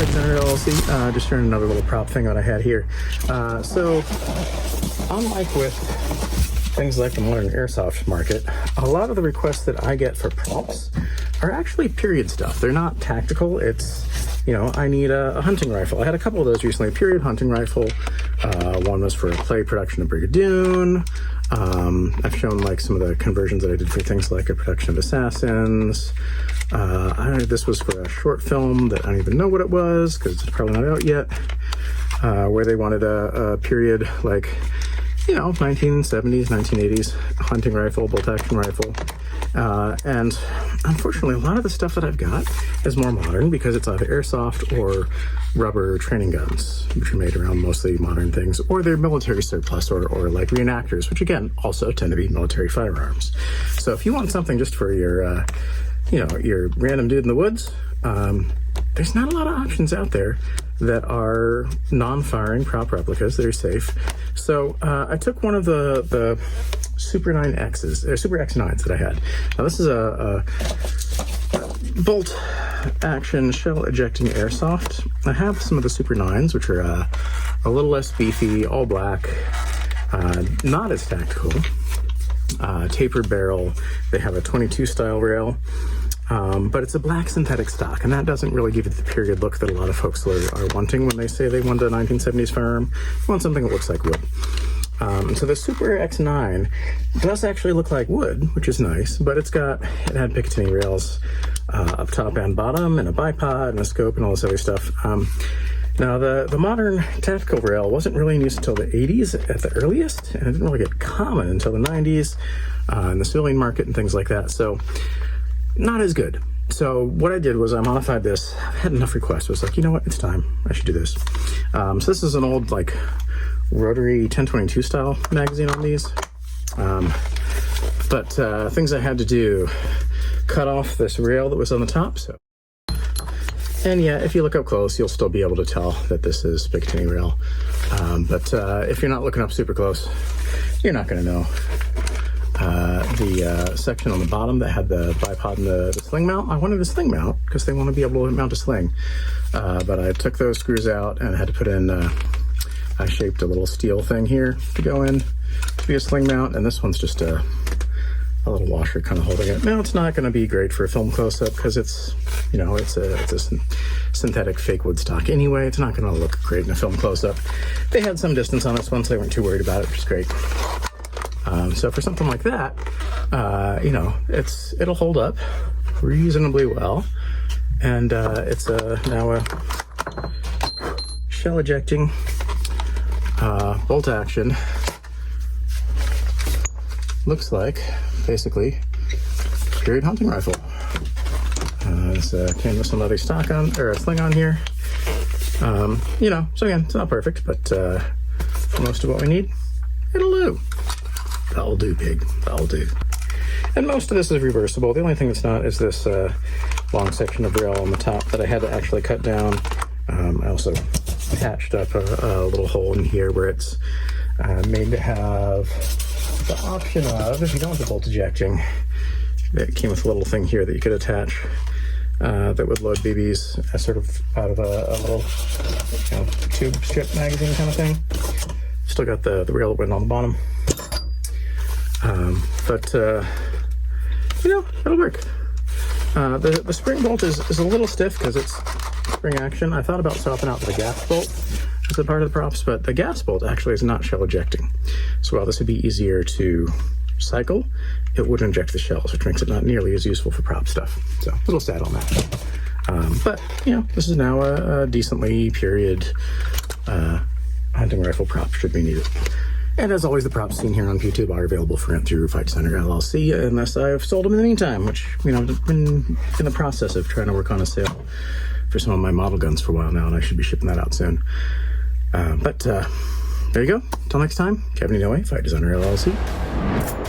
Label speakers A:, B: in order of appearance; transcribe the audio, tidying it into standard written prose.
A: Fight Designer LLC. Just showing another little prop thing that I had here. So, unlike with things like the modern airsoft market, a lot of the requests that I get for props are actually period stuff. They're not tactical. It's, you know, I need a hunting rifle. I had a couple of those recently. A period hunting rifle. One was for a play production of Brigadoon. I've shown like some of the conversions that I did for things like a production of Assassins. This was for a short film that I don't even know what it was because it's probably not out yet, where they wanted a period like, you know, 1970s, 1980s hunting rifle, bolt action rifle. And unfortunately, a lot of the stuff that I've got is more modern because it's either airsoft or rubber training guns, which are made around mostly modern things, or they're military surplus or like reenactors, which again, also tend to be military firearms. So if you want something just for your, you know, your random dude in the woods, there's not a lot of options out there that are non-firing prop replicas that are safe. So I took one of the Super 9Xs, or Super X9s that I had. Now this is a bolt action shell ejecting airsoft. I have some of the Super 9s, which are a little less beefy, all black, not as tactical, tapered barrel. They have a 22 style rail. But it's a black synthetic stock, and that doesn't really give it the period look that a lot of folks are wanting when they say they want a 1970s firearm. You want something that looks like wood. So the Super X9 does actually look like wood, which is nice, but it had Picatinny rails up top and bottom, and a bipod, and a scope, and all this other stuff. Now, the modern tactical rail wasn't really in use until the 80s at the earliest, and it didn't really get common until the 90s in the civilian market and things like that. So not as good. So what I did was I modified this. I had enough requests. I was like, you know what, it's time. I should do this. So this is an old like rotary 1022 style magazine on these. But things I had to do, cut off this rail that was on the top. So, and yeah, if you look up close, you'll still be able to tell that this is Picatinny rail. But if you're not looking up super close, you're not going to know. The section on the bottom that had the bipod and the sling mount, I wanted a sling mount because they want to be able to mount a sling. But I took those screws out and had to put in, I shaped a little steel thing here to go in to be a sling mount, and this one's just a little washer kind of holding it. Now it's not going to be great for a film close-up because it's, you know, it's a synthetic fake wood stock anyway. It's not going to look great in a film close-up. They had some distance on this one, so they weren't too worried about it, which is great. So for something like that, you know, it'll hold up reasonably well, and it's now a shell ejecting bolt action. Looks like basically period hunting rifle. There's a canvas and leather stock on, or a sling on here. You know, so again, it's not perfect, but for most of what we need, it'll do. That'll do, pig. That'll do. And most of this is reversible. The only thing that's not is this long section of rail on the top that I had to actually cut down. I also patched up a little hole in here where it's made to have the option of, if you don't want the bolt ejecting, it came with a little thing here that you could attach that would load BBs as sort of out of a little, you know, tube strip magazine kind of thing. Still got the rail that went on the bottom. But you know, it'll work. The spring bolt is a little stiff because it's spring action. I thought about swapping out the gas bolt as a part of the props, but the gas bolt actually is not shell ejecting. So while this would be easier to cycle, it would inject the shells, which makes it not nearly as useful for prop stuff. So a little sad on that. But you know, this is now a decently period hunting rifle prop should we need it. And as always, the props seen here on YouTube are available for rent through Fight Designer LLC, unless I've sold them in the meantime, which, you know, I've been in the process of trying to work on a sale for some of my model guns for a while now, and I should be shipping that out soon. But there you go. Until next time, Kevin Inoue, Fight Designer LLC.